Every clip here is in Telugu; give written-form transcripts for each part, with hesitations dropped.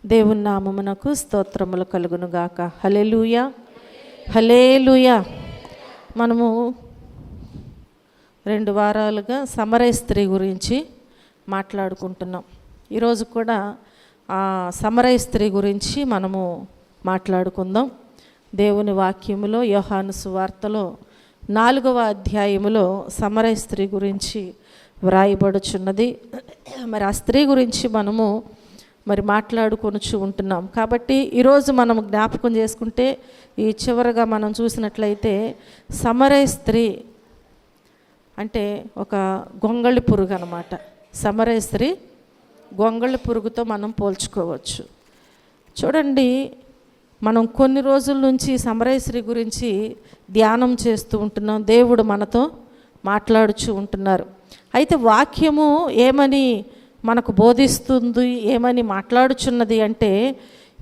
దేవుని నామమునకు స్తోత్రములు కలుగునుగాక. హల్లెలూయా, హల్లెలూయా. మనము 2 వారాలుగా సమరయ స్త్రీ గురించి మాట్లాడుకుంటున్నాం. ఈరోజు కూడా ఆ సమరయ స్త్రీ గురించి మనము మాట్లాడుకుందాం. దేవుని వాక్యములో యోహాను సువార్తలో 4వ అధ్యాయములో సమరయ స్త్రీ గురించి వ్రాయబడుచున్నది. మరి ఆ స్త్రీ గురించి మనము మాట్లాడుకొనుచు ఉంటున్నాం. కాబట్టి ఈరోజు మనం జ్ఞాపకం చేసుకుంటే ఈ చివరగా మనం చూసినట్లయితే సమరయ స్త్రీ అంటే ఒక గొంగళి పురుగు అన్నమాట. సమరయ స్త్రీ గొంగళి పురుగుతో మనం పోల్చుకోవచ్చు. చూడండి, మనం కొన్ని రోజుల నుంచి సమరయ స్త్రీ గురించి ధ్యానం చేస్తూ ఉంటున్నాం. దేవుడు మనతో మాట్లాడుచూ ఉంటున్నారు. అయితే వాక్యము ఏమని మనకు బోధిస్తుంది, ఏమని మాట్లాడుచున్నది అంటే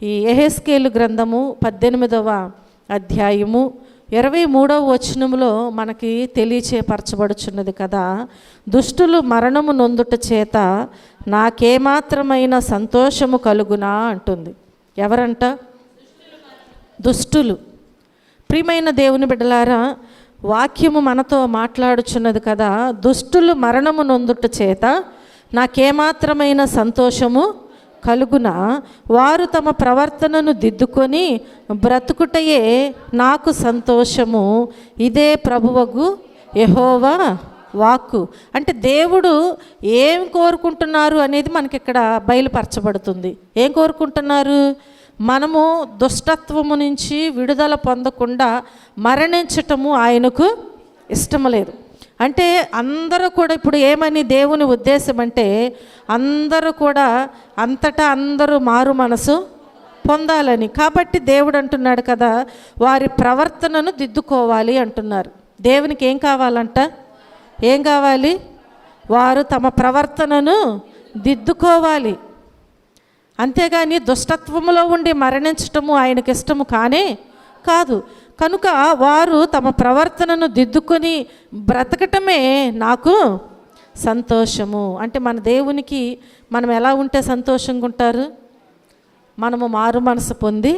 ఈ యెహెజ్కేలు గ్రంథము 18వ అధ్యాయము 23వ వచనములో మనకి తెలియచేపరచబడుచున్నది కదా. దుష్టులు మరణము నొందుట చేత నాకేమాత్రమైన సంతోషము కలుగునా అంటుంది. ఎవరంట? దుష్టులు. ప్రియమైన దేవుని బిడ్డలారా, వాక్యము మనతో మాట్లాడుచున్నది కదా. దుష్టులు మరణము నొందుట చేత నాకేమాత్రమైన సంతోషము కలుగునా, వారు తమ ప్రవర్తనను దిద్దుకొని బ్రతుకుటయే నాకు సంతోషము, ఇదే ప్రభువగు యెహోవా వాక్కు. అంటే దేవుడు ఏం కోరుకుంటున్నారు అనేది మనకి ఇక్కడ బయలుపరచబడుతుంది. ఏం కోరుకుంటున్నారు? మనము దుష్టత్వము నుంచి విడుదల పొందకుండా మరణించటము ఆయనకు ఇష్టం లేదు. అంటే అందరూ కూడా ఇప్పుడు ఏమని దేవుని ఉద్దేశం అంటే అందరూ కూడా అంతటా అందరూ మారు మనసు పొందాలని. కాబట్టి దేవుడు అంటున్నాడు కదా, వారి ప్రవర్తనను దిద్దుకోవాలి అంటున్నారు. దేవునికి ఏం కావాలంట? ఏం కావాలి? వారు తమ ప్రవర్తనను దిద్దుకోవాలి. అంతేగాని దుష్టత్వములో ఉండి మరణించటము ఆయనకి ఇష్టము కానే కాదు. కనుక వారు తమ ప్రవర్తనను దిద్దుకొని బ్రతకటమే నాకు సంతోషము. అంటే మన దేవునికి మనం ఎలా ఉంటే సంతోషంగా ఉంటారు? మనము మారు మనసు పొంది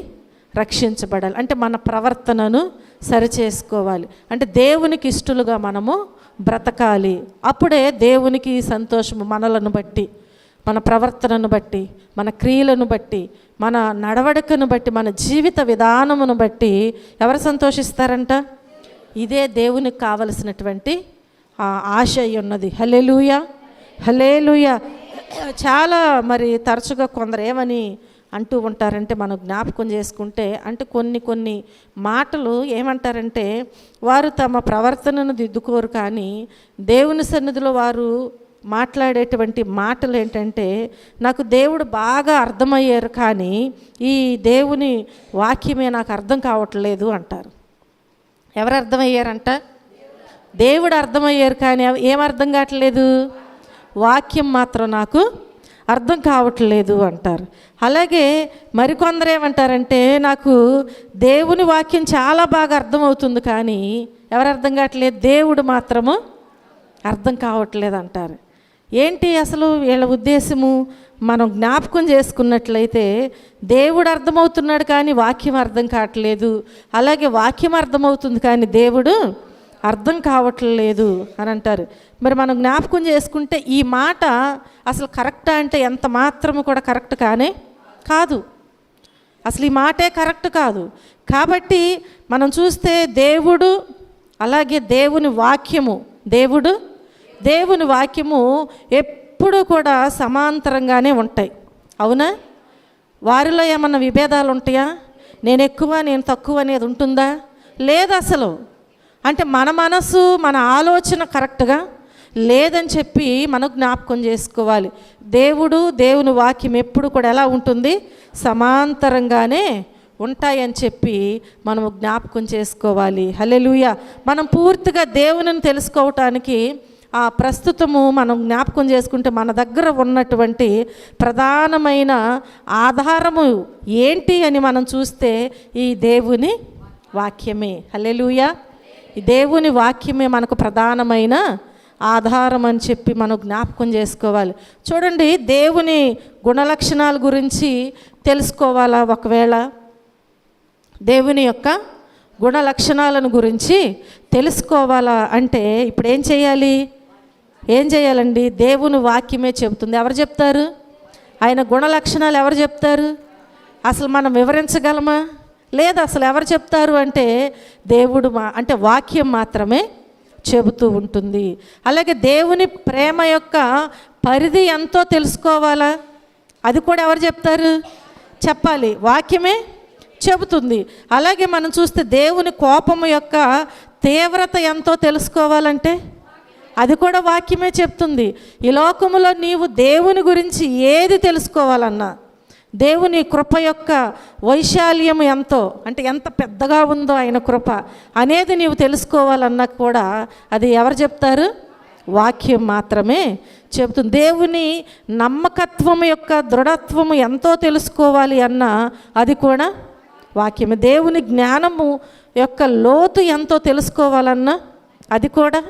రక్షించబడాలి. అంటే మన ప్రవర్తనను సరిచేసుకోవాలి. అంటే దేవునికి ఇష్టలుగా మనము బ్రతకాలి. అప్పుడే దేవునికి సంతోషము. మనలను బట్టి, మన ప్రవర్తనను బట్టి, మన క్రియలను బట్టి, మన నడవడికను బట్టి, మన జీవిత విధానమును బట్టి ఎవరు సంతోషిస్తారంట? ఇదే దేవునికి కావలసినటువంటి ఆశ ఉన్నది. హల్లెలూయా, హల్లెలూయా. చాలా తరచుగా కొందరు ఏమని అంటూ ఉంటారంటే, మనం జ్ఞాపకం చేసుకుంటే అంటే కొన్ని మాటలు ఏమంటారంటే, వారు తమ ప్రవర్తనను దిద్దుకోరు కానీ దేవుని సన్నిధిలో వారు మాట్లాడేటువంటి మాటలు ఏంటంటే, నాకు దేవుడు బాగా అర్థమయ్యారు కానీ ఈ దేవుని వాక్యమే నాకు అర్థం కావట్లేదు అంటారు. ఎవరు అర్థమయ్యారంట? దేవుడు అర్థమయ్యారు కానీ ఏం అర్థం కావట్లేదు? వాక్యం మాత్రం నాకు అర్థం కావట్లేదు అంటారు. అలాగే మరికొందరు ఏమంటారంటే, నాకు దేవుని వాక్యం చాలా బాగా అర్థమవుతుంది కానీ ఎవరు అర్థం కావట్లేదు? దేవుడు మాత్రము అర్థం కావట్లేదు అంటారు. ఏంటి అసలు వీళ్ళ ఉద్దేశము? మనం జ్ఞాపకం చేసుకున్నట్లయితే దేవుడు అర్థమవుతున్నాడు కానీ వాక్యం అర్థం కావట్లేదు, అలాగే వాక్యం అర్థమవుతుంది కానీ దేవుడు అర్థం కావట్లేదు అని అంటారు. మరి మనం జ్ఞాపకం చేసుకుంటే ఈ మాట అసలు కరెక్టా అంటే ఎంత మాత్రము కూడా కరెక్ట్ కానే కాదు. అసలు ఈ మాటే కరెక్ట్ కాదు. కాబట్టి మనం చూస్తే దేవుడు అలాగే దేవుని వాక్యము, దేవుని వాక్యము ఎప్పుడూ కూడా సమాంతరంగానే ఉంటాయి. అవునా? వారిలో ఏమన్నా విభేదాలు ఉంటాయా? నేను ఎక్కువ నేను తక్కువ అనేది ఉంటుందా? లేదు అసలు. అంటే మన మనసు, మన ఆలోచన కరెక్ట్గా లేదని చెప్పి మనం జ్ఞాపకం చేసుకోవాలి. దేవుని వాక్యం ఎప్పుడు కూడా ఎలా ఉంటుంది? సమాంతరంగానే ఉంటాయని చెప్పి మనము జ్ఞాపకం చేసుకోవాలి. హల్లెలూయా. మనం పూర్తిగా దేవునిని తెలుసుకోవటానికి ప్రస్తుతము మనం జ్ఞాపకం చేసుకుంటే మన దగ్గర ఉన్నటువంటి ప్రధానమైన ఆధారము ఏంటి అని మనం చూస్తే ఈ దేవుని వాక్యమే. హల్లెలూయా. ఈ దేవుని వాక్యమే మనకు ప్రధానమైన ఆధారం అని చెప్పి మనం జ్ఞాపకం చేసుకోవాలి. చూడండి, దేవుని గుణలక్షణాల గురించి తెలుసుకోవాలా, ఒకవేళ దేవుని యొక్క గుణలక్షణాలను గురించి తెలుసుకోవాలా అంటే ఇప్పుడు ఏం చేయాలండి? దేవుని వాక్యమే చెబుతుంది. ఎవరు చెప్తారు? ఆయన గుణలక్షణాలు ఎవరు చెప్తారు? అసలు మనం వివరించగలమా? లేదు. అసలు ఎవరు చెప్తారు అంటే దేవుడు అంటే వాక్యం మాత్రమే చెబుతూ ఉంటుంది. అలాగే దేవుని ప్రేమ యొక్క పరిధి ఎంతో తెలుసుకోవాలా, అది కూడా ఎవరు చెప్తారు? చెప్పాలి, వాక్యమే చెబుతుంది. అలాగే మనం చూస్తే దేవుని కోపము యొక్క తీవ్రత ఎంతో తెలుసుకోవాలంటే అది కూడా వాక్యమే చెప్తుంది. ఈ లోకములో నీవు దేవుని గురించి ఏది తెలుసుకోవాలన్నా, దేవుని కృప యొక్క వైశాల్యం ఎంతో, అంటే ఎంత పెద్దగా ఉందో ఆయన కృప అనేది నీవు తెలుసుకోవాలన్నా కూడా అది ఎవరు చెప్తారు? వాక్యం మాత్రమే చెబుతుంది. దేవుని నమ్మకత్వం యొక్క దృఢత్వము ఎంతో తెలుసుకోవాలి అన్నా అది కూడా వాక్యమే. దేవుని జ్ఞానము యొక్క లోతు ఎంతో తెలుసుకోవాలన్నా అది కూడా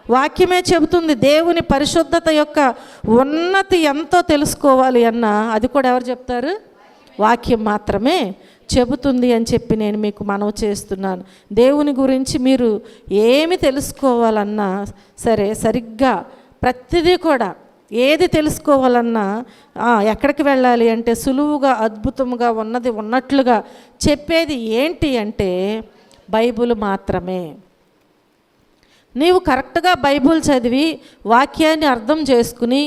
వాక్యమే చెబుతుంది. దేవుని పరిశుద్ధత యొక్క ఉన్నతి ఎంతో తెలుసుకోవాలి అన్నా అది కూడా ఎవరు చెప్తారు? వాక్యం మాత్రమే చెబుతుంది అని చెప్పి నేను మీకు మనవి చేస్తున్నాను. దేవుని గురించి మీరు ఏమి తెలుసుకోవాలన్నా సరే, సరిగ్గా ప్రతిదీ కూడా ఏది తెలుసుకోవాలన్నా ఎక్కడికి వెళ్ళాలి అంటే సులువుగా అద్భుతముగా ఉన్నది ఉన్నట్లుగా చెప్పేది ఏంటి అంటే బైబిల్ మాత్రమే. నీవు కరెక్ట్గా బైబిల్ చదివి వాక్యాన్ని అర్థం చేసుకుని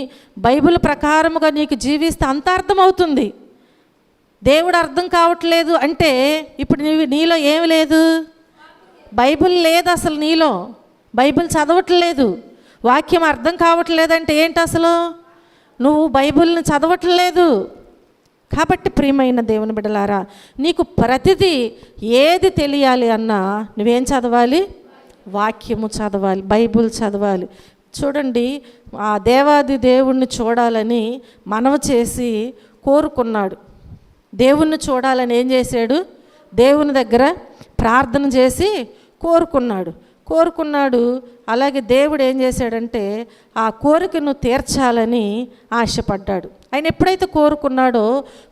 బైబిల్ ప్రకారముగా నీకు జీవిస్తే అంత అర్థమవుతుంది. దేవుడు అర్థం కావట్లేదు అంటే ఇప్పుడు నీలో ఏమి లేదు? బైబిల్ లేదు అసలు నీలో. బైబిల్ చదవట్లేదు, వాక్యం అర్థం కావట్లేదంటే ఏంటి? అసలు నువ్వు బైబిల్ని చదవట్లేదు. కాబట్టి ప్రియమైన దేవుని బిడ్డలారా, నీకు ప్రతిదీ ఏది తెలియాలి అన్నా నువ్వేం చదవాలి? వాక్యము చదవాలి, బైబిల్ చదవాలి. చూడండి, ఆ దేవాది దేవుణ్ణి చూడాలని మనవి చేసి కోరుకున్నాడు. దేవుణ్ణి చూడాలని ఏం చేశాడు? దేవుని దగ్గర ప్రార్థన చేసి కోరుకున్నాడు. అలాగే దేవుడు ఏం చేశాడంటే ఆ కోరికను తీర్చాలని ఆశపడ్డాడు. ఆయన ఎప్పుడైతే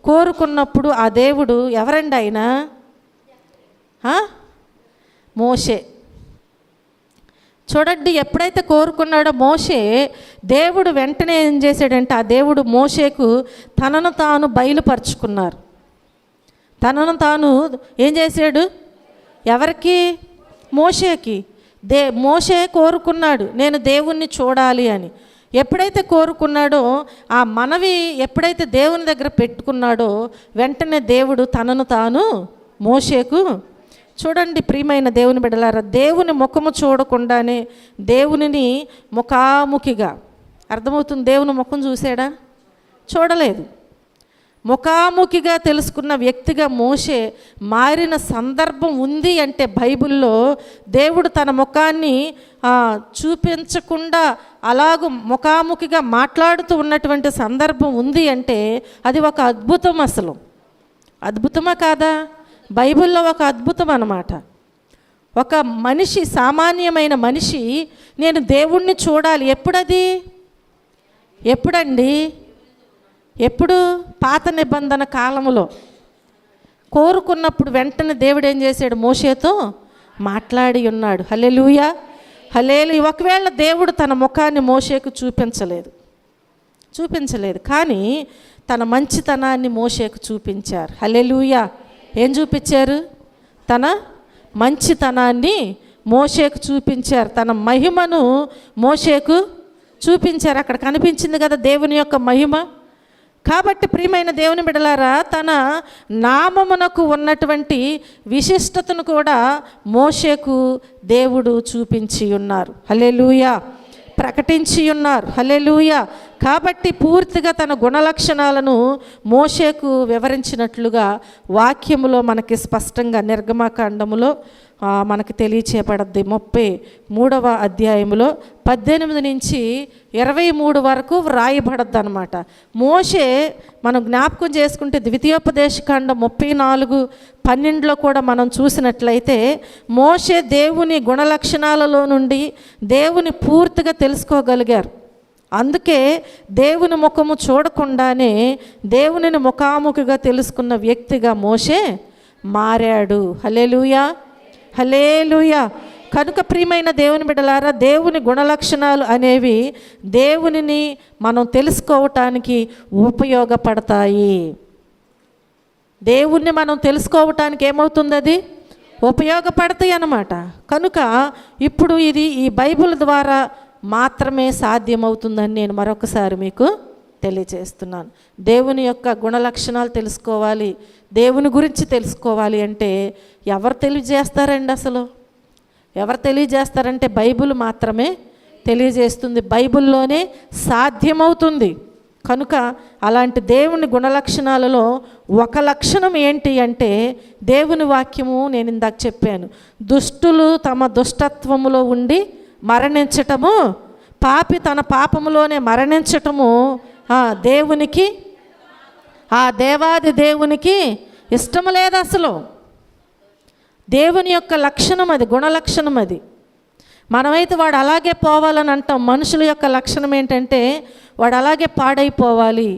కోరుకున్నప్పుడు ఆ దేవుడు ఎవరండి? ఆయన మోషే. చూడండి, ఎప్పుడైతే కోరుకున్నాడో మోషే, దేవుడు వెంటనే ఏం చేశాడంటే ఆ దేవుడు మోషేకు తనను తాను బయలుపరుచుకున్నారు. తనను తాను ఏం చేశాడు? ఎవరికి? మోషేకి. మోషే కోరుకున్నాడు నేను దేవుణ్ణి చూడాలి అని. ఎప్పుడైతే కోరుకున్నాడో ఆ మనవి ఎప్పుడైతే దేవుని దగ్గర పెట్టుకున్నాడో వెంటనే దేవుడు తనను తాను మోషేకు. చూడండి ప్రియమైన దేవుని బిడ్డలారా, దేవుని ముఖము చూడకుండానే దేవునిని ముఖాముఖిగా, అర్థమవుతుంది, దేవుని ముఖం చూసాడా? చూడలేదు. ముఖాముఖిగా తెలుసుకున్న వ్యక్తిగా మోషే మారిన సందర్భం ఉంది అంటే బైబిల్లో దేవుడు తన ముఖాన్ని చూపించకుండా అలాగూ ముఖాముఖిగా మాట్లాడుతూ ఉన్నటువంటి సందర్భం ఉంది అంటే అది ఒక అద్భుతం. అసలు అద్భుతమా కాదా? బైబిల్లో ఒక అద్భుతం అన్నమాట. ఒక మనిషి, సామాన్యమైన మనిషి నేను దేవుణ్ణి చూడాలి. ఎప్పుడండి? ఎప్పుడు? పాత నిబంధన కాలంలో కోరుకున్నప్పుడు వెంటనే దేవుడు ఏం చేశాడు? మోషేతో మాట్లాడి ఉన్నాడు. హల్లెలూయా, హల్లెలూయా. ఒకవేళ దేవుడు తన ముఖాన్ని మోషేకు చూపించలేదు, కానీ తన మంచితనాన్ని మోషేకు చూపించారు. హల్లెలూయా. ఏం చూపించారు? తన మంచితనాన్ని మోషేకు చూపించారు. తన మహిమను మోషేకు చూపించారు. అక్కడ కనిపించింది కదా దేవుని యొక్క మహిమ. కాబట్టి ప్రియమైన దేవుని బిడ్డలారా, తన నామమునకు ఉన్నటువంటి విశిష్టతను కూడా మోషేకు దేవుడు చూపించి ఉన్నారు. హల్లెలూయా. ప్రకటించి ఉన్నారు. హల్లెలూయా. కాబట్టి పూర్తిగా తన గుణలక్షణాలను మోషేకు వివరించినట్లుగా వాక్యములో మనకి స్పష్టంగా నిర్గమకాండములో మనకి తెలియచేయబడద్ది. 33వ అధ్యాయములో 18 నుంచి 23 వరకు వ్రాయబడద్దు అనమాట. మోషే మనం జ్ఞాపకం చేసుకుంటే ద్వితీయోపదేశకాండం 34:12లో కూడా మనం చూసినట్లయితే మోషే దేవుని గుణలక్షణాలలో నుండి దేవుని పూర్తిగా తెలుసుకోగలిగారు. అందుకే దేవుని ముఖము చూడకుండానే దేవునిని ముఖాముఖిగా తెలుసుకున్న వ్యక్తిగా మోషే మారాడు. హల్లెలూయా, హల్లెలూయా. కనుక ప్రియమైన దేవుని బిడ్డలారా, దేవుని గుణలక్షణాలు అనేవి దేవునిని మనం తెలుసుకోవటానికి ఉపయోగపడతాయి. దేవుణ్ణి మనం తెలుసుకోవటానికి ఏమవుతుంది, అది ఉపయోగపడతాయి అన్నమాట. కనుక ఇప్పుడు ఇది ఈ బైబిల్ ద్వారా మాత్రమే సాధ్యమవుతుందని నేను మరొకసారి మీకు తెలియజేస్తున్నాను. దేవుని యొక్క గుణలక్షణాలు తెలుసుకోవాలి, దేవుని గురించి తెలుసుకోవాలి అంటే ఎవరు తెలియజేస్తారండి? అసలు ఎవరు తెలియజేస్తారంటే బైబిల్ మాత్రమే తెలియజేస్తుంది, బైబిల్లోనే సాధ్యమవుతుంది. కనుక అలాంటి దేవుని గుణలక్షణాలలో ఒక లక్షణం ఏంటి అంటే దేవుని వాక్యము, నేను ఇందాక చెప్పాను, దుష్టులు తమ దుష్టత్వములో ఉండి మరణించటము, పాపి తన పాపములోనే మరణించటము దేవునికి, ఆ దేవాది దేవునికి ఇష్టము లేదు. అసలు దేవుని యొక్క లక్షణం అది, గుణలక్షణం అది. మనమైతే వాడు అలాగే పోవాలని అంటాం. మనుషుల యొక్క లక్షణం ఏంటంటే వాడు అలాగే పాడైపోవాలి,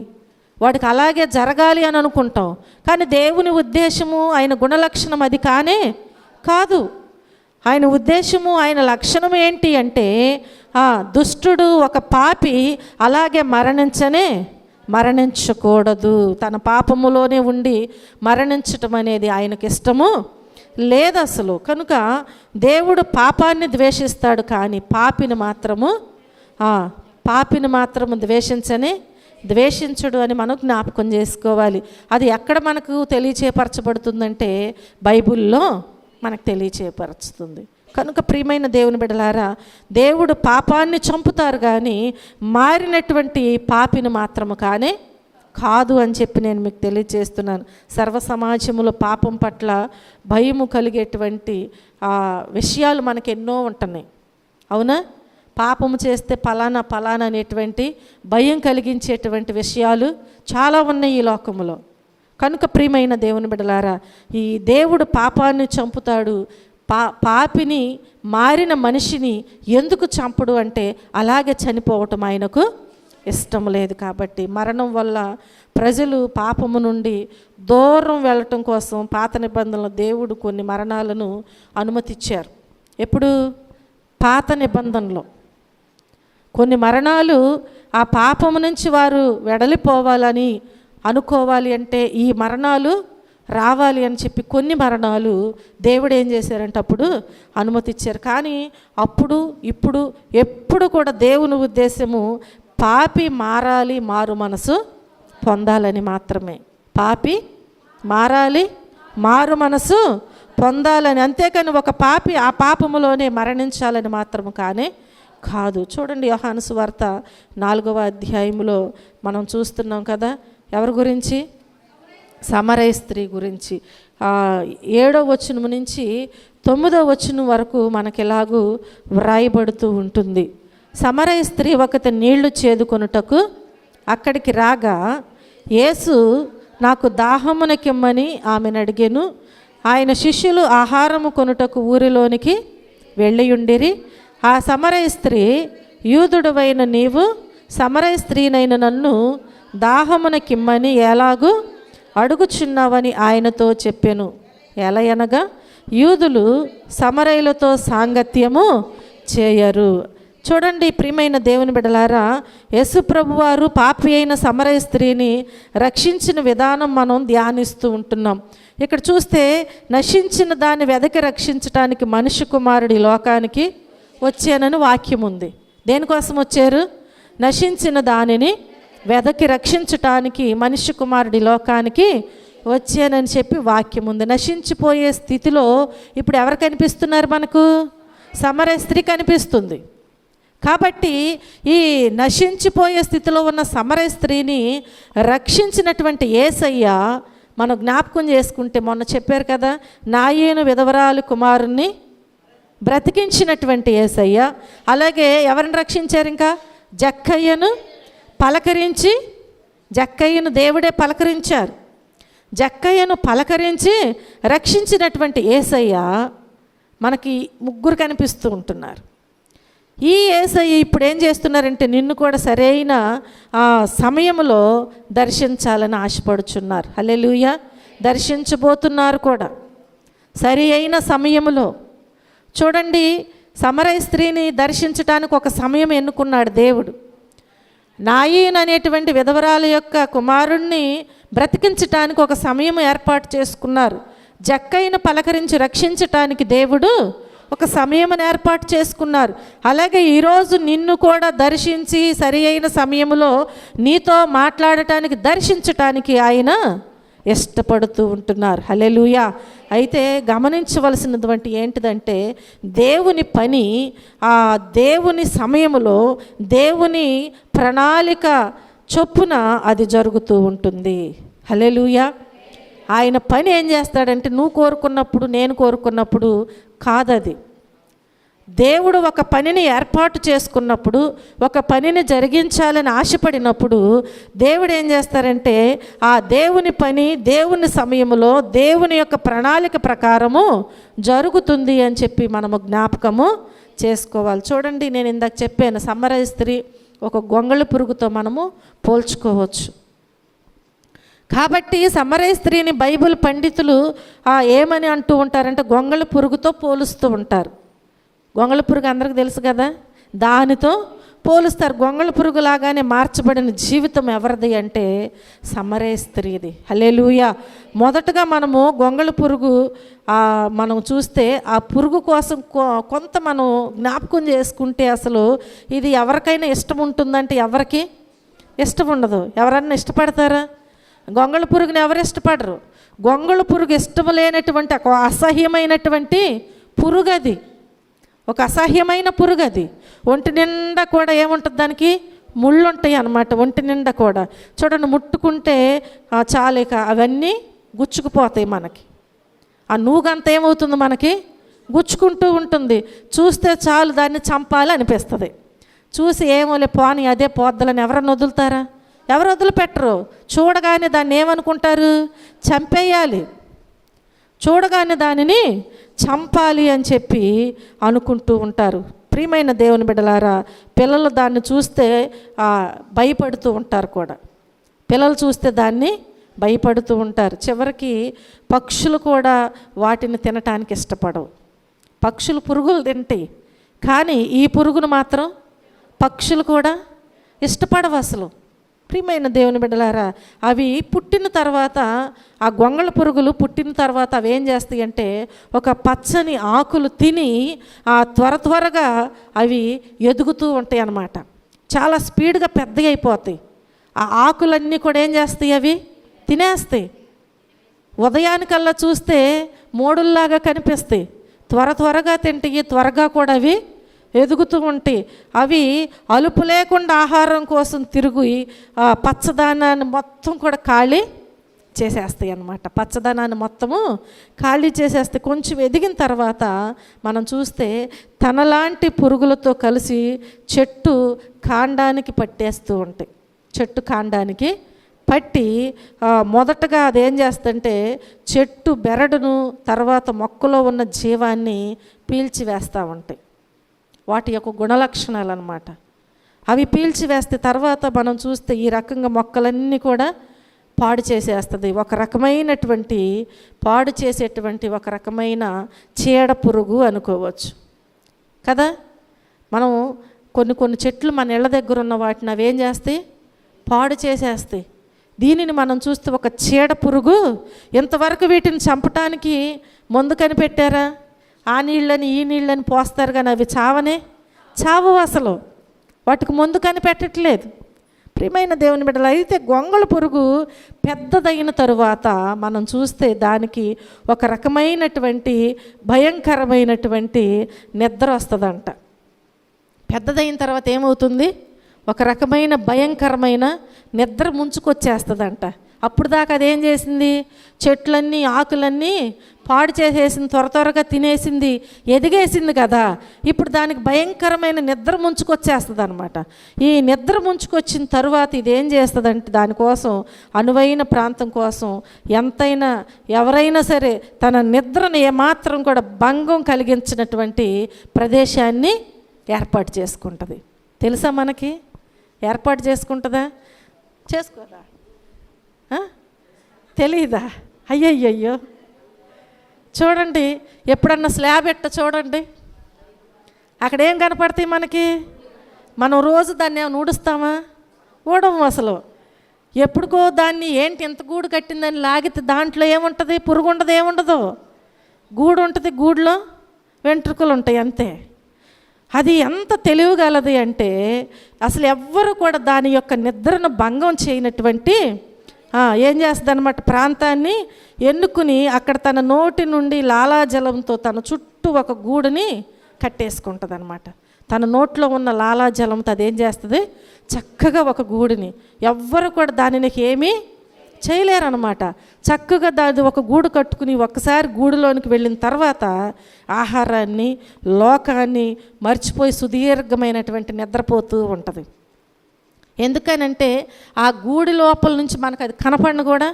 వాడికి అలాగే జరగాలి అని అనుకుంటాం. కానీ దేవుని ఉద్దేశము, ఆయన గుణలక్షణం అది కానే కాదు. ఆయన ఉద్దేశము, ఆయన లక్షణం ఏంటి అంటే దుష్టుడు, ఒక పాపి అలాగే మరణించకూడదు. తన పాపములోనే ఉండి మరణించటం అనేది ఆయనకి ఇష్టము లేదు అసలు. కనుక దేవుడు పాపాన్ని ద్వేషిస్తాడు, కానీ పాపిని మాత్రము ద్వేషించడు అని మనం జ్ఞాపకం చేసుకోవాలి. అది ఎక్కడ మనకు తెలియచేయపరచబడుతుందంటే బైబిల్లో మనకు తెలియచేయపరుస్తుంది. కనుక ప్రియమైన దేవుని బిడ్డలారా, దేవుడు పాపాన్ని చంపుతారు కానీ మారినటువంటి పాపిని మాత్రము కానే కాదు అని చెప్పి నేను మీకు తెలియజేస్తున్నాను. సర్వ సమాజంలో పాపం పట్ల భయము కలిగేటువంటి విషయాలు మనకు ఎన్నో ఉంటున్నాయి, అవునా? పాపము చేస్తే ఫలానా అనేటువంటి భయం కలిగించేటువంటి విషయాలు చాలా ఉన్నాయి ఈ లోకంలో. కనుక ప్రియమైన దేవుని బిడ్డలారా, ఈ దేవుడు పాపాన్ని చంపుతాడు, పాపిని, మారిన మనిషిని ఎందుకు చంపడు అంటే అలాగే చనిపోవటం ఆయనకు ఇష్టం లేదు. కాబట్టి మరణం వల్ల ప్రజలు పాపము నుండి దూరం వెళ్ళటం కోసం పాత నిబంధనలో దేవుడు కొన్ని మరణాలను అనుమతిచ్చారు. ఎప్పుడు? పాత నిబంధనలో కొన్ని మరణాలు ఆ పాపము నుంచి వారు వెడలిపోవాలని అనుకోవాలి అంటే ఈ మరణాలు రావాలి అని చెప్పి కొన్ని మరణాలు దేవుడు ఏం చేశారంటే అప్పుడు అనుమతిచ్చారు. కానీ అప్పుడు ఇప్పుడు ఎప్పుడు కూడా దేవుని ఉద్దేశము పాపి మారాలి, మారు మనసు పొందాలని మాత్రమే. పాపి మారాలి, మారు మనసు పొందాలని, అంతేకాని ఒక పాపి ఆ పాపములోనే మరణించాలని మాత్రము కానే కాదు. చూడండి, యోహాను సువార్త 4వ అధ్యాయంలో మనం చూస్తున్నాం కదా, ఎవరి గురించి? సమరయ స్త్రీ గురించి. 7వ వచనం నుంచి 9వ వచనం వరకు మనకి ఎలాగూ వ్రాయబడుతూ ఉంటుంది. సమరయ స్త్రీ ఒకటి నీళ్లు చేదుకొనుటకు అక్కడికి రాగా యేసు నాకు దాహమునకిమ్మని ఆమెను అడిగెను. ఆయన శిష్యులు ఆహారము కొనుటకు ఊరిలోనికి వెళ్ళియుండిరి. ఆ సమరయ స్త్రీ, యూదుడవైన నీవు సమరయ స్త్రీనైన నన్ను దాహమునకిమ్మని ఎలాగూ అడుగుచున్నావని ఆయనతో చెప్పెను. ఎలయనగా యూదులు సమరయులతో సాంగత్యము చేయరు. చూడండి ప్రియమైన దేవుని బిడ్డలారా, యేసు ప్రభువారు పాపి అయిన సమరయ స్త్రీని రక్షించిన విధానం మనం ధ్యానిస్తూ ఉంటున్నాం. ఇక్కడ చూస్తే నశించిన దాన్ని వెదకి రక్షించటానికి మనిషి కుమారుడి లోకానికి వచ్చానని వాక్యం ఉంది. దేనికోసం వచ్చారు? నశించిన దానిని వెదకి రక్షించటానికి మనిషి కుమారుడి లోకానికి వచ్చానని చెప్పి వాక్యం ఉంది. నశించిపోయే స్థితిలో ఇప్పుడు ఎవరు కనిపిస్తున్నారు మనకు? సమరయ స్త్రీ కనిపిస్తుంది. కాబట్టి ఈ నశించిపోయే స్థితిలో ఉన్న సమరయ స్త్రీని రక్షించినటువంటి యేసయ్య మనం జ్ఞాపకం చేసుకుంటే, మొన్న చెప్పారు కదా, నాయేను విధవరాలు కుమారుణ్ణి బ్రతికించినటువంటి యేసయ్య. అలాగే ఎవరిని రక్షించారు? ఇంకా జక్కయ్యను పలకరించి, జక్కయ్యను దేవుడే పలకరించారు. జక్కయ్యను పలకరించి రక్షించినటువంటి యేసయ్య మనకి ముగ్గురు కనిపిస్తూ ఉంటున్నారు. ఈ యేసయ్య ఇప్పుడు ఏం చేస్తున్నారంటే నిన్ను కూడా సరైన సమయంలో దర్శించాలని ఆశపడుచున్నారు. హల్లెలూయా. దర్శించబోతున్నారు కూడా సరి అయిన సమయంలో. చూడండి, సమరయ స్త్రీని దర్శించడానికి ఒక సమయం ఎన్నుకున్నాడు దేవుడు. నాయీన్ అనేటువంటి విధవరాలు యొక్క కుమారుణ్ణి బ్రతికించటానికి ఒక సమయం ఏర్పాటు చేసుకున్నారు. జక్కయ్యను పలకరించి రక్షించటానికి దేవుడు ఒక సమయం ఏర్పాటు చేసుకున్నారు. అలాగే ఈరోజు నిన్ను కూడా దర్శించి సరి అయిన సమయంలో నీతో మాట్లాడటానికి, దర్శించటానికి ఆయన ఇష్టపడుతూ ఉంటున్నారు. హల్లెలూయా. అయితే గమనించవలసినటువంటి ఏంటిదంటే దేవుని పని ఆ దేవుని సమయంలో దేవుని ప్రణాళిక చొప్పున అది జరుగుతూ ఉంటుంది. హల్లెలూయా. ఆయన పని ఏం చేస్తాడంటే నువ్వు కోరుకున్నప్పుడు, నేను కోరుకున్నప్పుడు కాదది. దేవుడు ఒక పనిని ఏర్పాటు చేసుకున్నప్పుడు, ఒక పనిని జరిగించాలని ఆశపడినప్పుడు దేవుడు ఏం చేస్తారంటే ఆ దేవుని పని దేవుని సమయంలో దేవుని యొక్క ప్రణాళిక ప్రకారము జరుగుతుంది అని చెప్పి మనము జ్ఞాపకము చేసుకోవాలి. చూడండి, నేను ఇందాక చెప్పాను, సమరయ స్త్రీ ఒక గొంగళి పురుగుతో మనము పోల్చుకోవచ్చు. కాబట్టి సమరయ స్త్రీని బైబిల్ పండితులు ఏమని అంటూ ఉంటారంటే గొంగళి పురుగుతో పోలుస్తూ ఉంటారు. గొంగళి పురుగు అందరికీ తెలుసు కదా, దానితో పోలుస్తారు. గొంగళి పురుగు లాగానే మార్చబడిన జీవితం ఎవరిది అంటే సమరయ స్త్రీది. హల్లెలూయా. మొదటగా మనము గొంగళి పురుగు మనం చూస్తే ఆ పురుగు కోసం కొంత మనం జ్ఞాపకం చేసుకుంటే అసలు ఇది ఎవరికైనా ఇష్టం ఉంటుందంటే ఎవరికి ఇష్టం ఉండదు. ఎవరన్నా ఇష్టపడతారా? గొంగళి పురుగుని ఎవరు ఇష్టపడరు. గొంగళి పురుగు ఇష్టం లేనటువంటి ఒక అసహ్యమైనటువంటి పురుగు అది, ఒక అసహ్యమైన పురుగు అది. ఒంటి నిండా కూడా ఏముంటుంది, దానికి ముళ్ళు ఉంటాయి అన్నమాట. ఒంటి నిండా కూడా చూడండి, ముట్టుకుంటే చాలేక అవన్నీ గుచ్చుకుపోతాయి మనకి. ఆ నూగంత ఏమవుతుంది, మనకి గుచ్చుకుంటూ ఉంటుంది. చూస్తే చాలు దాన్ని చంపాలి అనిపిస్తుంది. చూసి ఏమోలే పోని అదే పోద్దలని ఎవరన్నా వదులుతారా? ఎవరు వదిలిపెట్టరు. చూడగానే దాన్ని ఏమనుకుంటారు, చంపేయాలి. చూడగానే దానిని చంపాలి అని చెప్పి అనుకుంటూ ఉంటారు. ప్రియమైన దేవుని బిడ్డలారా, పిల్లలు దాన్ని చూస్తే భయపడుతూ ఉంటారు కూడా. పిల్లలు చూస్తే దాన్ని భయపడుతూ ఉంటారు. చివరికి పక్షులు కూడా వాటిని తినటానికి ఇష్టపడవు. పక్షులు పురుగులు తింటాయి, కానీ ఈ పురుగును మాత్రం పక్షులు కూడా ఇష్టపడవు అసలు. ప్రియమైన దేవుని బిడ్డలారా, అవి పుట్టిన తర్వాత, ఆ గొంగళ పురుగులు పుట్టిన తర్వాత అవి ఏం చేస్తాయి అంటే ఒక పచ్చని ఆకులు తిని త్వరగా అవి ఎదుగుతూ ఉంటాయి అన్నమాట. చాలా స్పీడ్గా పెద్దగా అయిపోతాయి. ఆ ఆకులన్నీ కూడా ఏం చేస్తాయి, అవి తినేస్తాయి. ఉదయానికల్లా చూస్తే మోడుల్లాగా కనిపిస్తాయి. త్వరగా తింటాయి, త్వరగా కూడా అవి ఎదుగుతూ ఉంటాయి. అవి అలుపు లేకుండా ఆహారం కోసం తిరిగి పచ్చదనాన్ని మొత్తం కూడా ఖాళీ చేసేస్తాయి అన్నమాట. పచ్చదనాన్ని మొత్తము ఖాళీ చేసేస్తాయి. కొంచెం ఎదిగిన తర్వాత మనం చూస్తే తనలాంటి పురుగులతో కలిసి చెట్టు కాండానికి పట్టేస్తూ ఉంటాయి. చెట్టు కాండానికి పట్టి మొదటగా అదేం చేస్తుంటే చెట్టు బెరడును, తర్వాత మొక్కలో ఉన్న జీవాన్ని పీల్చివేస్తూ ఉంటాయి. వాటి యొక్క గుణలక్షణాలు అన్నమాట. అవి పీల్చివేస్తే తర్వాత మనం చూస్తే ఈ రకంగా మొక్కలన్నీ కూడా పాడు చేసేస్తుంది. ఒక రకమైనటువంటి పాడు చేసేటువంటి ఒక రకమైన చీడ పురుగు అనుకోవచ్చు కదా. మనం కొన్ని చెట్లు మన ఇళ్ళ దగ్గర ఉన్న వాటిని అవి ఏం చేస్తాయి, పాడు చేసేస్తాయి. దీనిని మనం చూస్తే ఒక చీడ పురుగు. ఇంతవరకు వీటిని చంపటానికి మందు కనిపెట్టారా? ఆ నీళ్ళని ఈ నీళ్ళని పోస్తారు, కానీ అవి చావు అసలు. వాటికి మందు కనిపెట్టట్లేదు. ప్రియమైన దేవుని బిడ్డలు, అయితే గొంగళ పురుగు పెద్దదైన తరువాత మనం చూస్తే దానికి ఒక రకమైనటువంటి భయంకరమైనటువంటి నిద్ర వస్తుందంట. పెద్దదైన తర్వాత ఏమవుతుంది, ఒక రకమైన భయంకరమైన నిద్ర ముంచుకొచ్చేస్తుందంట. అప్పుడు దాకా అదేం చేసింది, చెట్లన్నీ ఆకులన్నీ పాడు చేసేసింది, త్వరగా తినేసింది, ఎదిగేసింది కదా. ఇప్పుడు దానికి భయంకరమైన నిద్ర ముంచుకొచ్చేస్తుంది అనమాట. ఈ నిద్ర ముంచుకొచ్చిన తరువాత ఇదేం చేస్తుందంటే దానికోసం అనువైన ప్రాంతం కోసం ఎంతైనా ఎవరైనా సరే తన నిద్రను ఏమాత్రం కూడా భంగం కలిగించినటువంటి ప్రదేశాన్ని ఏర్పాటు చేసుకుంటుంది. తెలుసా మనకి? ఏర్పాటు చేసుకుంటుందా? చేసుకోదా? తెలీదా? అయ్యయ్యో, చూడండి, ఎప్పుడన్నా స్లాబ్ చూడండి, అక్కడేం కనపడతాయి మనకి? మనం రోజు దాన్ని ఏమైనా ఊడుస్తామా? ఊడము అసలు. ఎప్పుడుకో దాన్ని ఏంటి ఇంత గూడు కట్టిందని లాగితే దాంట్లో ఏముంటుంది? పురుగు ఉండదు, ఏముండదు, గూడు ఉంటుంది. గూడులో వెంట్రుకలు ఉంటాయి, అంతే. అది ఎంత తెలివిగలది అంటే అసలు ఎవ్వరు కూడా దాని యొక్క నిద్రను భంగం చేయనటువంటి ఏం చేస్తుంది అనమాట, ప్రాంతాన్ని ఎన్నుకుని అక్కడ తన నోటి నుండి లాలాజలంతో తన చుట్టూ ఒక గూడుని కట్టేసుకుంటుంది అనమాట. తన నోట్లో ఉన్న లాలాజలంతో అదేం చేస్తుంది, చక్కగా ఒక గూడుని, ఎవ్వరు కూడా దానిని ఏమీ చేయలేరన్నమాట. చక్కగా దాని ఒక గూడు కట్టుకుని ఒక్కసారి గూడులోనికి వెళ్ళిన తర్వాత ఆహారాన్ని, లోకాన్ని మర్చిపోయి సుదీర్ఘమైనటువంటి నిద్రపోతూ ఉంటుంది. ఎందుకనంటే ఆ గూడి లోపల నుంచి మనకు అది కనపడను కూడా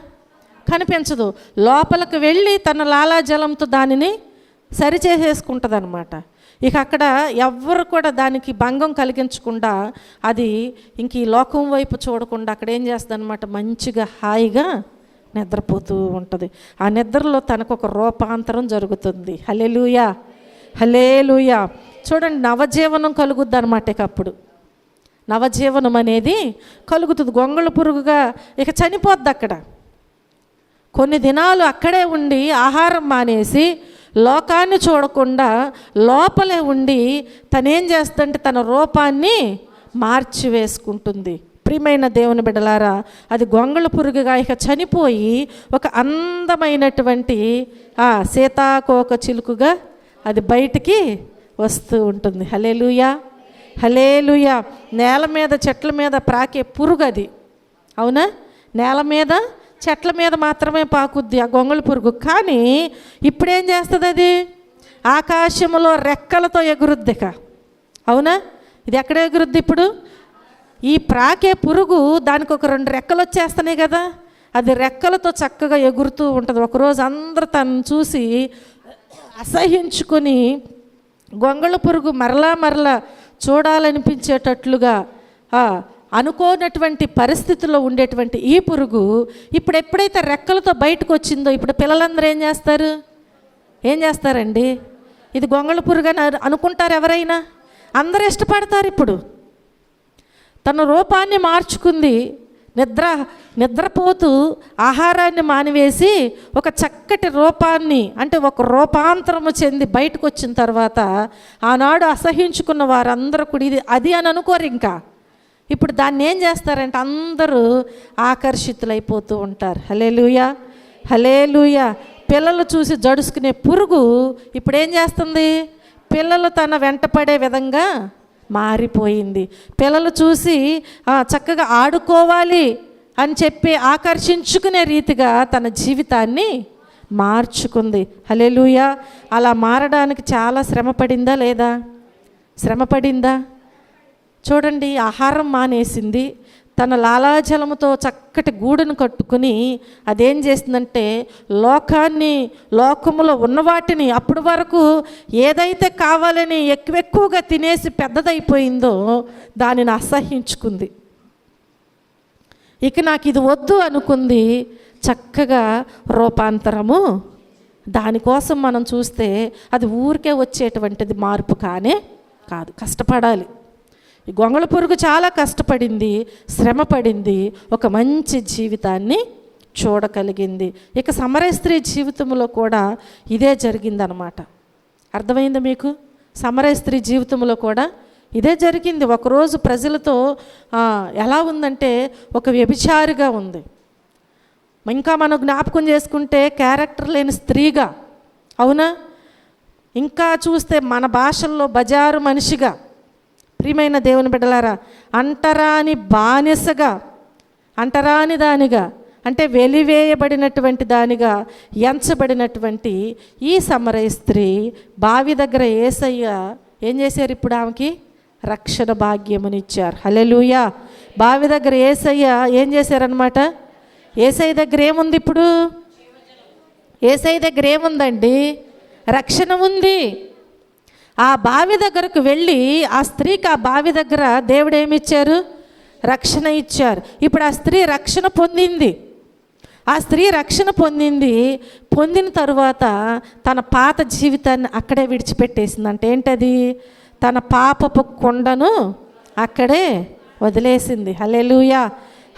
కనిపించదు. లోపలికి వెళ్ళి తన లాలాజలంతో దానిని సరిచేసేసుకుంటుంది అనమాట. ఇక అక్కడ ఎవ్వరు కూడా దానికి భంగం కలిగించకుండా అది ఇంక ఈ లోకం వైపు చూడకుండా అక్కడ ఏం చేస్తుంది అనమాట, మంచిగా హాయిగా నిద్రపోతూ ఉంటుంది. ఆ నిద్రలో తనకు ఒక రూపాంతరం జరుగుతుంది. హల్లెలూయా, హల్లెలూయా. చూడండి, నవజీవనం కలుగుద్ది అనమాట. ఇక అప్పుడు నవజీవనం అనేది కలుగుతుంది. గొంగళ పురుగుగా ఇక చనిపోద్ది అక్కడ. కొన్ని దినాలు అక్కడే ఉండి ఆహారం మానేసి లోకాన్ని చూడకుండా లోపలే ఉండి తనేం చేస్తుందంటే తన రూపాన్ని మార్చి వేసుకుంటుంది. ప్రియమైన దేవుని బిడ్డలారా, అది గొంగళ పురుగుగా ఇక చనిపోయి ఒక అందమైనటువంటి సీతాకోక చిలుకగా అది బయటికి వస్తూ ఉంటుంది. హల్లెలూయా, హల్లెలూయా. నేల మీద చెట్ల మీద ప్రాకే పురుగు అది, అవునా? నేల మీద చెట్ల మీద మాత్రమే పాకుద్ది ఆ గొంగళి పురుగు. కానీ ఇప్పుడేం చేస్తుంది? అది ఆకాశంలో రెక్కలతో ఎగురుద్దిక, అవునా? ఇది ఎక్కడ ఎగురుద్ది ఇప్పుడు? ఈ ప్రాకే పురుగు దానికి ఒక 2 రెక్కలు వచ్చేస్తున్నాయి కదా, అది రెక్కలతో చక్కగా ఎగురుతూ ఉంటుంది. ఒకరోజు అందరూ తను చూసి అసహించుకొని గొంగళ పురుగు మరలా చూడాలనిపించేటట్లుగా అనుకోనటువంటి పరిస్థితుల్లో ఉండేటువంటి ఈ పురుగు ఇప్పుడు ఎప్పుడైతే రెక్కలతో బయటకు వచ్చిందో ఇప్పుడు పిల్లలందరూ ఏం చేస్తారండి? ఇది గొంగళ పురుగు అని అనుకుంటారు ఎవరైనా? అందరూ ఇష్టపడతారు. ఇప్పుడు తన రూపాన్ని మార్చుకుంది, నిద్రపోతూ ఆహారాన్ని మానివేసి ఒక చక్కటి రూపాన్ని, అంటే ఒక రూపాంతరము చెంది బయటకు వచ్చిన తర్వాత ఆనాడు అసహించుకున్న వారందరూ కూడా ఇది అది అని అనుకోరు. ఇంకా ఇప్పుడు దాన్ని ఏం చేస్తారంటే అందరూ ఆకర్షితులైపోతూ ఉంటారు. హల్లెలూయా, హల్లెలూయా. పిల్లలు చూసి జడుసుకునే పురుగు ఇప్పుడు ఏం చేస్తుంది? పిల్లలు తన వెంటపడే విధంగా మారిపోయింది. పిల్లలు చూసి చక్కగా ఆడుకోవాలి అని చెప్పి ఆకర్షించుకునే రీతిగా తన జీవితాన్ని మార్చుకుంది. హల్లెలూయా. అలా మారడానికి చాలా శ్రమ పడిందా లేదా? శ్రమ పడిందా? చూడండి, ఆహారం మానేసింది, తన లాలాజలముతో చక్కటి గూడును కట్టుకుని అదేం చేసిందంటే లోకములో ఉన్న వాటిని అప్పటి వరకు ఏదైతే కావాలని ఎక్కువగా తినేసి పెద్దదైపోయిందో దానిని అసహించుకుంది. ఇక నాకు ఇది వద్దు అనుకుంది. చక్కగా రూపాంతరము. దానికోసం మనం చూస్తే అది ఊరికే వచ్చేటువంటిది మార్పు కాదు, కష్టపడాలి. ఈ గొంగళ పురుగు చాలా కష్టపడింది, శ్రమ పడింది, ఒక మంచి జీవితాన్ని చూడగలిగింది. ఇక సమరయ స్త్రీ జీవితంలో కూడా ఇదే జరిగిందనమాట. అర్థమైంది మీకు? సమరయ స్త్రీ జీవితంలో కూడా ఇదే జరిగింది. ఒకరోజు ప్రజలతో ఎలా ఉందంటే ఒక వ్యభిచారిగా ఉంది. ఇంకా మనం జ్ఞాపకం చేసుకుంటే క్యారెక్టర్ లేని స్త్రీగా, అవునా? ఇంకా చూస్తే మన భాషల్లో బజారు మనిషిగా, ప్రియమైన దేవుని బిడ్డలారా, అంటరాని బానిసగా, అంటరాని దానిగా, అంటే వెలివేయబడినటువంటి దానిగా ఎంచబడినటువంటి ఈ సమరయ స్త్రీ బావి దగ్గర యేసయ్య ఏం చేశారు? ఇప్పుడు ఆమెకి రక్షణ భాగ్యమునిచ్చారు. హల్లెలూయా. బావి దగ్గర యేసయ్య ఏం చేశారనమాట? యేసయ్య దగ్గర ఏముంది? ఇప్పుడు యేసయ్య దగ్గర ఏముందండి? రక్షణ ఉంది. ఆ బావి దగ్గరకు వెళ్ళి ఆ స్త్రీకి ఆ బావి దగ్గర దేవుడు ఏమిచ్చారు? రక్షణ ఇచ్చారు. ఇప్పుడు ఆ స్త్రీ రక్షణ పొందింది. ఆ స్త్రీ రక్షణ పొందిన తరువాత తన పాత జీవితాన్ని అక్కడే విడిచిపెట్టేసింది. అంటే ఏంటది? తన పాపపు కొండను అక్కడే వదిలేసింది. హల్లెలూయా,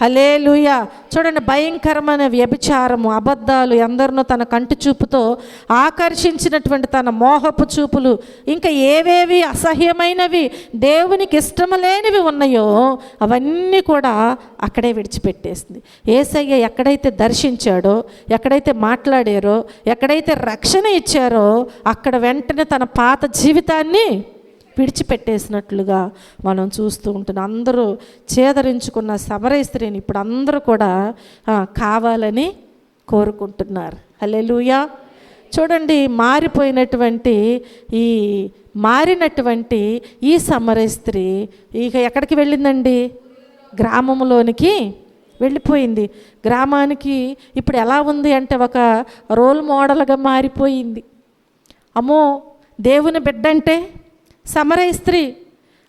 హల్లెలూయా. చూడండి, భయంకరమైన వ్యభిచారము, అబద్ధాలు, ఎందరినో తన కంటి చూపుతో ఆకర్షించినటువంటి తన మోహపు చూపులు, ఇంకా ఏవేవి అసహ్యమైనవి దేవునికి ఇష్టము లేనివి ఉన్నాయో అవన్నీ కూడా అక్కడే విడిచిపెట్టేసింది. యేసయ్య ఎక్కడైతే దర్శించాడో, ఎక్కడైతే మాట్లాడారో, ఎక్కడైతే రక్షణ ఇచ్చారో అక్కడ వెంటనే తన పాత జీవితాన్ని విడిచిపెట్టేసినట్లుగా మనం చూస్తూ ఉంటున్నాం. అందరూ చేదరించుకున్న సమరయ స్త్రీని ఇప్పుడు అందరూ కూడా కావాలని కోరుకుంటున్నారు. హల్లెలూయా. చూడండి, మారినటువంటి ఈ సమరయ స్త్రీ ఇక ఎక్కడికి వెళ్ళిందండి? గ్రామంలోనికి వెళ్ళిపోయింది. గ్రామానికి ఇప్పుడు ఎలా ఉంది అంటే ఒక రోల్ మోడల్గా మారిపోయింది. అమ్మో, దేవుని బిడ్డ అంటే సమరయ స్త్రీ,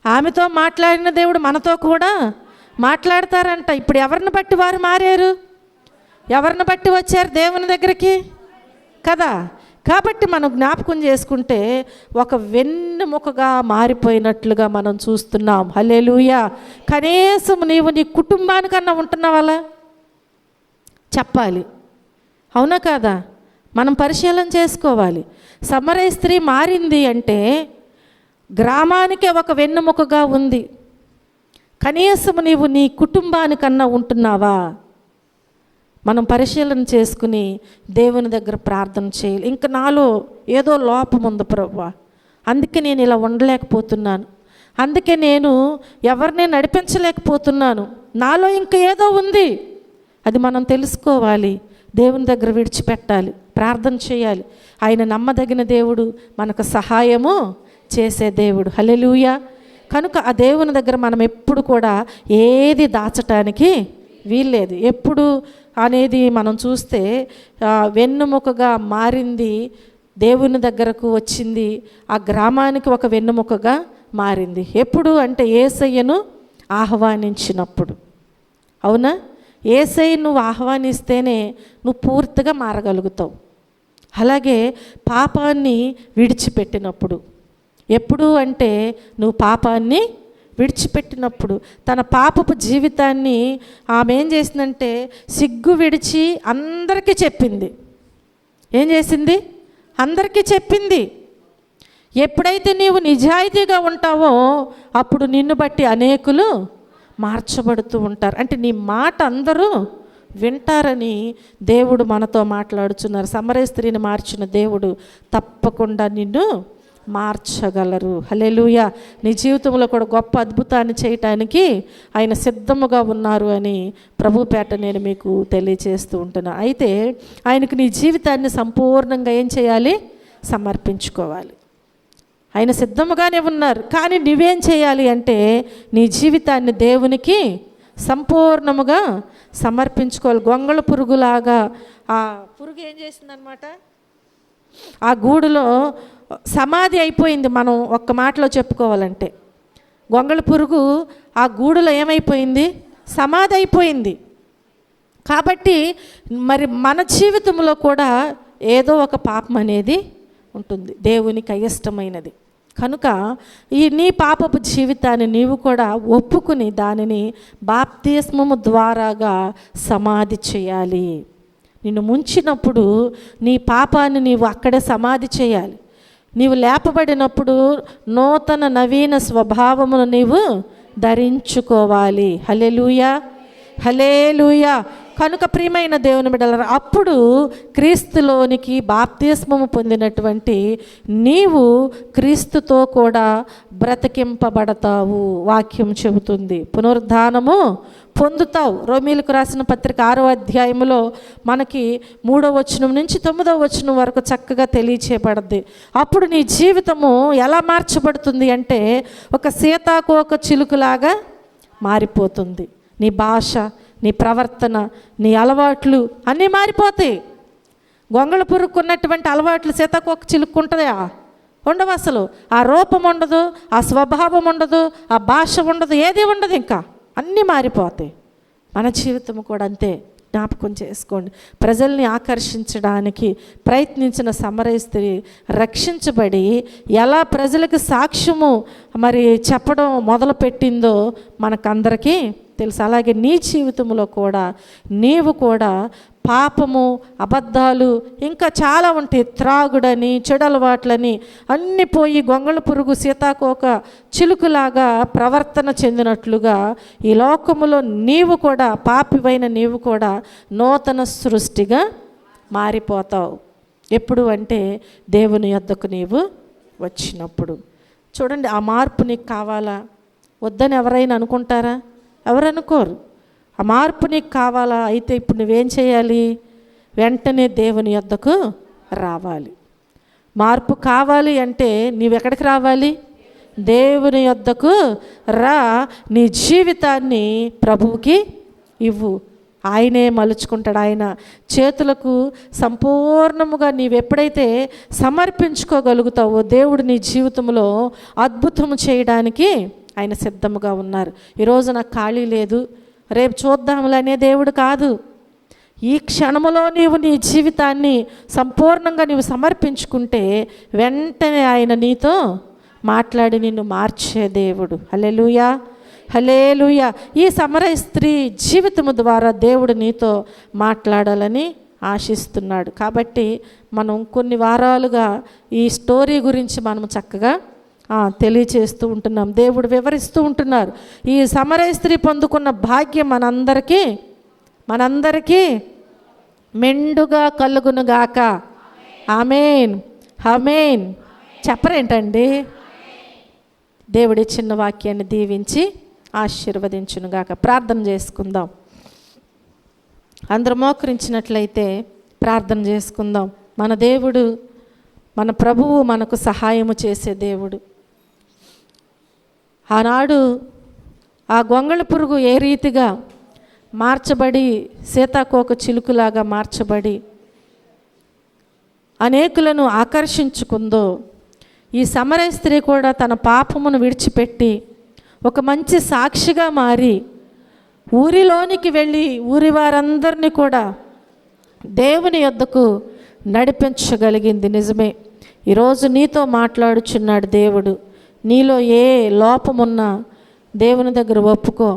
ఆమెతో మాట్లాడిన దేవుడు మనతో కూడా మాట్లాడతారంట. ఇప్పుడు ఎవరిని బట్టి వారు మారారు? ఎవరిని బట్టి వచ్చారు దేవుని దగ్గరికి కదా? కాబట్టి మనం జ్ఞాపకం చేసుకుంటే ఒక వెన్నెముకగా మారిపోయినట్లుగా మనం చూస్తున్నాం. హల్లెలూయా. కనీసం నీవు నీ కుటుంబానికన్నా ఉంటున్నావా? చెప్పాలి, అవునా కాదా? మనం పరిశీలన చేసుకోవాలి. సమరయ స్త్రీ మారింది అంటే గ్రామానికే ఒక వెన్నెముకగా ఉంది. కనీసం నీవు నీ కుటుంబానికన్నా ఉంటున్నావా? మనం పరిశీలన చేసుకుని దేవుని దగ్గర ప్రార్థన చేయాలి. ఇంకా నాలో ఏదో లోపం ఉంది ప్రభువా, అందుకే నేను ఇలా ఉండలేకపోతున్నాను, అందుకే నేను ఎవరిని నడిపించలేకపోతున్నాను, నాలో ఇంకా ఏదో ఉంది. అది మనం తెలుసుకోవాలి. దేవుని దగ్గర విడిచిపెట్టాలి, ప్రార్థన చేయాలి. ఆయన నమ్మదగిన దేవుడు, మనకు సహాయము చేసే దేవుడు. హల్లెలూయా. కనుక ఆ దేవుని దగ్గర మనం ఎప్పుడు కూడా ఏది దాచటానికి వీల్లేదు. ఎప్పుడు అనేది మనం చూస్తే వెన్నుముకగా మారింది, దేవుని దగ్గరకు వచ్చింది, ఆ గ్రామానికి ఒక వెన్నుముకగా మారింది. ఎప్పుడు అంటే యేసయ్యను ఆహ్వానించినప్పుడు. అవునా? యేసయ్య నువ్వు ఆహ్వానిస్తేనే నువ్వు పూర్తిగా మారగలుగుతావు. అలాగే పాపాన్ని విడిచిపెట్టినప్పుడు. ఎప్పుడు అంటే నువ్వు పాపాన్ని విడిచిపెట్టినప్పుడు. తన పాపపు జీవితాన్ని ఆమె ఏం చేసిందంటే సిగ్గు విడిచి అందరికీ చెప్పింది. ఏం చేసింది? అందరికీ చెప్పింది. ఎప్పుడైతే నీవు నిజాయితీగా ఉంటావో అప్పుడు నిన్ను బట్టి అనేకులు మార్చబడుతూ ఉంటారు. అంటే నీ మాట అందరూ వింటారని దేవుడు మనతో మాట్లాడుచున్నారు. సమరయ స్త్రీని మార్చిన దేవుడు తప్పకుండా నిన్ను మార్చగలరు. హల్లెలూయా. నీ జీవితంలో కూడా గొప్ప అద్భుతాన్ని చేయటానికి ఆయన సిద్ధముగా ఉన్నారు అని ప్రభుపేట నేను మీకు తెలియచేస్తూ ఉంటున్నా. అయితే ఆయనకు నీ జీవితాన్ని సంపూర్ణంగా ఏం చేయాలి? సమర్పించుకోవాలి. ఆయన సిద్ధముగానే ఉన్నారు, కానీ నువ్వేం చేయాలి అంటే నీ జీవితాన్ని దేవునికి సంపూర్ణముగా సమర్పించుకోవాలి. గొంగళ పురుగులాగా ఆ పురుగు ఏం చేసిందనమాట? ఆ గూడులో సమాధి అయిపోయింది. మనం ఒక్క మాటలో చెప్పుకోవాలంటే గొంగళ పురుగు ఆ గూడులో ఏమైపోయింది? సమాధి అయిపోయింది. కాబట్టి మరి మన జీవితంలో కూడా ఏదో ఒక పాపం అనేది ఉంటుంది, దేవునికి అయిష్టమైనది. కనుక ఈ నీ పాపపు జీవితాన్ని నీవు కూడా ఒప్పుకుని దానిని బాప్తిస్మము ద్వారాగా సమాధి చేయాలి. నిన్ను ముంచినప్పుడు నీ పాపాన్ని నీవు అక్కడే సమాధి చేయాలి. నీవు లేపబడినప్పుడు నూతన నవీన స్వభావమును నీవు ధరించుకోవాలి. హల్లెలూయా, హల్లెలూయా. కనుక ప్రియమైన దేవుని బిడ్డలారా, అప్పుడు క్రీస్తులోనికి బాప్తిస్మము పొందినటువంటి నీవు క్రీస్తుతో కూడా బ్రతికింపబడతావు. వాక్యం చెబుతుంది పునరుద్ధానము పొందుతావు. రోమీలకు రాసిన పత్రిక 6వ అధ్యాయంలో మనకి 3వ వచనం నుంచి 9వ వచనం వరకు చక్కగా తెలియచేయబడింది. అప్పుడు నీ జీవితము ఎలా మార్చబడుతుంది అంటే ఒక సీతాకోక చిలుకలాగా మారిపోతుంది. నీ భాష, నీ ప్రవర్తన, నీ అలవాట్లు అన్నీ మారిపోతాయి. గొంగళ పురుగుకున్నటువంటి అలవాట్లు సీతాకోక చిలుక్కుంటుందా? ఉండవు. అసలు ఆ రూపం ఉండదు, ఆ స్వభావం ఉండదు, ఆ భాష ఉండదు, ఏది ఉండదు. ఇంకా అన్నీ మారిపోతాయి. మన జీవితం కూడా అంతే. జ్ఞాపకం చేసుకోండి. ప్రజల్ని ఆకర్షించడానికి ప్రయత్నించిన సమరయ స్త్రీ రక్షించబడి ఎలా ప్రజలకు సాక్ష్యము మరి చెప్పడం మొదలుపెట్టిందో మనకందరికీ తెలుసు. అలాగే నీ జీవితంలో కూడా నీవు కూడా పాపము, అబద్ధాలు ఇంకా చాలా ఉంటాయి. త్రాగుడని, చెడు అలవాట్లని అన్నీ పోయి గొంగళ పురుగు సీతాకోక చిలుకులాగా ప్రవర్తన చెందినట్లుగా ఈ లోకములో నీవు కూడా, పాపివైన నీవు కూడా నూతన సృష్టిగా మారిపోతావు. ఎప్పుడు అంటే దేవుని యొద్దకు నీవు వచ్చినప్పుడు. చూడండి, ఆ మార్పు నీకు కావాలా? వద్దని ఎవరైనా అనుకుంటారా? ఎవరు అనుకోరు. ఆ మార్పు నీకు కావాలా? అయితే ఇప్పుడు నువ్వేం చేయాలి? వెంటనే దేవుని యొద్దకు రావాలి. మార్పు కావాలి అంటే నీవెక్కడికి రావాలి? దేవుని యొద్దకు రా. నీ జీవితాన్ని ప్రభువుకి ఇవ్వు. ఆయనే మలుచుకుంటాడు. ఆయన చేతులకు సంపూర్ణముగా నీవెప్పుడైతే సమర్పించుకోగలుగుతావో దేవుడు నీ జీవితంలో అద్భుతము చేయడానికి ఆయన సిద్ధముగా ఉన్నారు. ఈరోజు నాకు ఖాళీ లేదు, రేపు చూద్దాములే అనే దేవుడు కాదు. ఈ క్షణములో నీవు నీ జీవితాన్ని సంపూర్ణంగా నీవు సమర్పించుకుంటే వెంటనే ఆయన నీతో మాట్లాడి నిన్ను మార్చే దేవుడు. హల్లెలూయా, హల్లెలూయా. ఈ సమరయ స్త్రీ జీవితము ద్వారా దేవుడు నీతో మాట్లాడాలని ఆశిస్తున్నాడు. కాబట్టి మనం కొన్ని వారాలుగా ఈ స్టోరీ గురించి మనం చక్కగా తెలియచేస్తూ ఉంటున్నాం. దేవుడు వివరిస్తూ ఉంటున్నారు. ఈ సమరయ స్త్రీ పొందుకున్న భాగ్యం మనందరికీ మెండుగా కలుగునుగాక. ఆమేన్, ఆమేన్. చెప్పరేంటండి? దేవుడి చిన్న వాక్యాన్ని దీవించి ఆశీర్వదించునుగాక. ప్రార్థన చేసుకుందాం. అందరూ మోకరించినట్లయితే ప్రార్థన చేసుకుందాం. మన దేవుడు, మన ప్రభువు మనకు సహాయము చేసే దేవుడు. ఆనాడు ఆ గొంగళ పురుగు ఏ రీతిగా మార్చబడి సీతాకోక చిలుకులాగా మార్చబడి అనేకులను ఆకర్షించుకుందో, ఈ సమరయ స్త్రీ కూడా తన పాపమును విడిచిపెట్టి ఒక మంచి సాక్షిగా మారి ఊరిలోనికి వెళ్ళి ఊరి వారందరినీ కూడా దేవుని యొద్దకు నడిపించగలిగింది. నిజమే, ఈరోజు నీతో మాట్లాడుచున్నాడు దేవుడు. నీలో ఏ లోపమున్నా దేవుని దగ్గర ఒప్పుకో,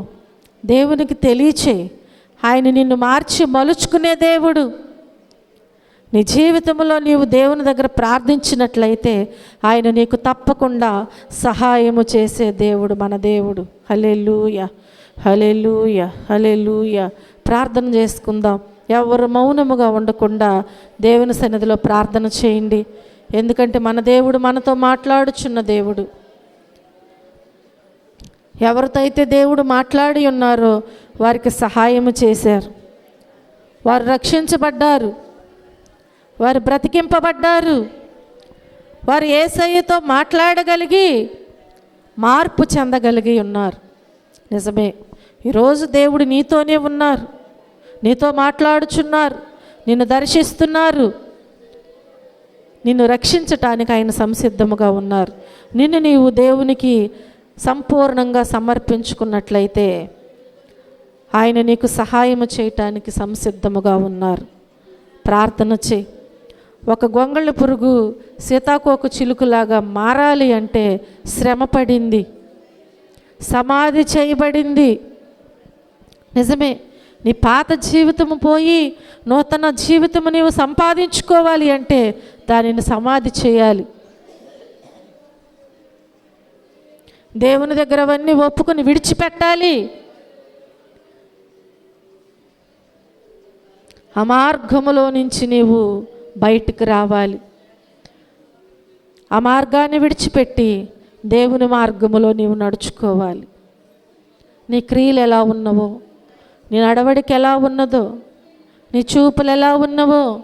దేవునికి తెలియచేయి. ఆయన నిన్ను మార్చి మలుచుకునే దేవుడు. నీ జీవితంలో నీవు దేవుని దగ్గర ప్రార్థించినట్లయితే ఆయన నీకు తప్పకుండా సహాయము చేసే దేవుడు మన దేవుడు. హల్లెలూయా, హల్లెలూయా, హల్లెలూయా. ప్రార్థన చేసుకుందాం. ఎవరు మౌనముగా ఉండకుండా దేవుని సన్నిధిలో ప్రార్థన చేయండి. ఎందుకంటే మన దేవుడు మనతో మాట్లాడుచున్న దేవుడు. ఎవరితో అయితే దేవుడు మాట్లాడి ఉన్నారో వారికి సహాయము చేశారు. వారు రక్షించబడ్డారు, వారు బ్రతికింపబడ్డారు, వారు యేసయ్యతో మాట్లాడగలిగి మార్పు చెందగలిగి ఉన్నారు. నిజమే, ఈరోజు దేవుడు నీతోనే ఉన్నారు, నీతో మాట్లాడుచున్నారు, నిన్ను దర్శిస్తున్నారు, నిన్ను రక్షించటానికి ఆయన సంసిద్ధముగా ఉన్నారు. నిన్ను నీవు దేవునికి సంపూర్ణంగా సమర్పించుకున్నట్లయితే ఆయన నీకు సహాయము చేయటానికి సంసిద్ధముగా ఉన్నారు. ప్రార్థన చేయి. ఒక గొంగళి పురుగు సీతాకోక చిలుకులాగా మారాలి అంటే శ్రమ పడింది, సమాధి చేయబడింది. నిజమే, నీ పాత జీవితము పోయి నూతన జీవితము నీవు సంపాదించుకోవాలి అంటే దానిని సమాధి చేయాలి. దేవుని దగ్గర అవన్నీ ఒప్పుకొని విడిచిపెట్టాలి. ఆ మార్గములో నుంచి నీవు బయటికి రావాలి. ఆ మార్గాన్ని విడిచిపెట్టి దేవుని మార్గములో నీవు నడుచుకోవాలి. నీ క్రియలు ఎలా ఉన్నవో, నీ నడవడిక ఎలా ఉన్నదో, నీ చూపులు ఎలా ఉన్నవో,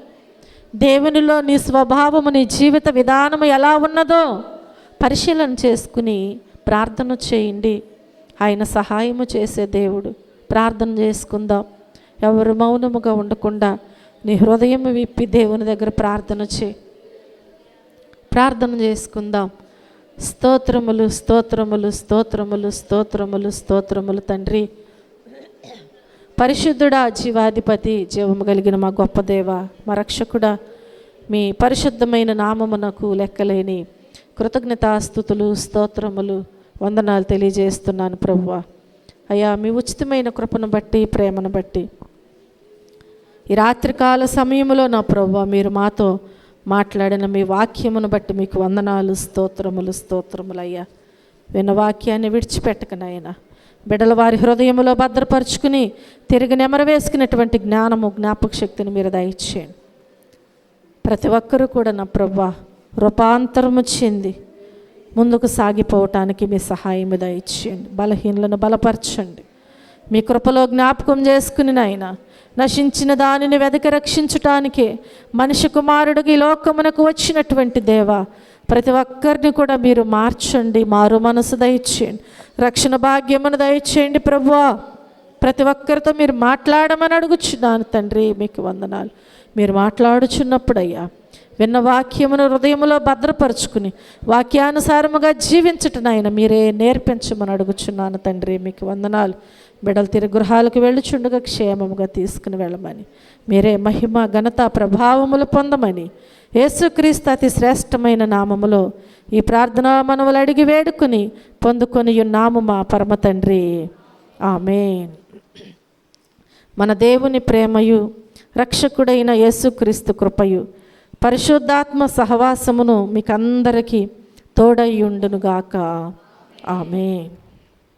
దేవునిలో నీ స్వభావము, నీ జీవిత విధానము ఎలా ఉన్నదో పరిశీలన చేసుకుని ప్రార్థన చేయండి. ఆయన సహాయము చేసే దేవుడు. ప్రార్థన చేసుకుందాం. ఎవరు మౌనముగా ఉండకుండా నీ హృదయం విప్పి దేవుని దగ్గర ప్రార్థన చేయి. ప్రార్థన చేసుకుందాం. స్తోత్రములు, స్తోత్రములు, స్తోత్రములు, స్తోత్రములు, స్తోత్రములు తండ్రి. పరిశుద్ధుడా, జీవాధిపతి, జీవము కలిగిన మా గొప్ప దేవ, మా రక్షకుడా, మీ పరిశుద్ధమైన నామమునకు లెక్కలేని కృతజ్ఞతాస్తుతులు, స్తోత్రములు, వందనాలు తెలియజేస్తున్నాను ప్రభువా. అయ్యా, మీ ఉచితమైన కృపను బట్టి, ప్రేమను బట్టి ఈ రాత్రికాల సమయంలో నా ప్రభువా మీరు మాతో మాట్లాడిన మీ వాక్యమును బట్టి మీకు వందనాలు, స్తోత్రములు, స్తోత్రములు. అయ్యా, విన్న వాక్యాన్ని విడిచిపెట్టకనైనా బిడ్డల వారి హృదయములో భద్రపరుచుకుని తిరిగి నెమరు వేసుకునేటువంటి జ్ఞానము, జ్ఞాపక శక్తిని మీరు దయచేయండి. ప్రతి ఒక్కరూ కూడా నా ప్రభువా రూపాంతరము చెంది ముందుకు సాగిపోవటానికి మీ సహాయం దయచేయండి. బలహీనులను బలపరచండి. మీ కృపలో జ్ఞాపకం చేసుకుని నాయన నశించిన దానిని వెదకి రక్షించటానికే మనిషి కుమారుడికి ఈ లోకమునకు వచ్చినటువంటి దేవ, ప్రతి ఒక్కరిని కూడా మీరు మార్చండి. మారు మనసు దయచేయండి. రక్షణ భాగ్యమును దయచేయండి ప్రభువా. ప్రతి ఒక్కరితో మీరు మాట్లాడమని అడుగుచున్నాను తండ్రి. మీకు వందనాలు. మీరు మాట్లాడుచున్నప్పుడు అయ్యా విన్న వాక్యమును హృదయములో భద్రపరుచుకుని వాక్యానుసారముగా జీవించటం ఆయన మీరే నేర్పించమని అడుగుచున్నాను తండ్రి. మీకు వందనాలు. బిడ్డలు తిరిగి గృహాలకు వెళ్ళుచుండగా క్షేమముగా తీసుకుని వెళ్ళమని, మీరే మహిమ, ఘనత, ప్రభావములు పొందమని యేసుక్రీస్తు అతి శ్రేష్టమైన నామములో ఈ ప్రార్థనా మనవులు అడిగి వేడుకుని పొందుకొని ఉన్నాము మా పరమ తండ్రి. ఆమేన్. మన దేవుని ప్రేమయు రక్షకుడైన యేసుక్రీస్తు కృపయు పరిశుద్ధాత్మ సహవాసమును మీకందరికీ తోడై ఉండునుగాక. ఆమేన్.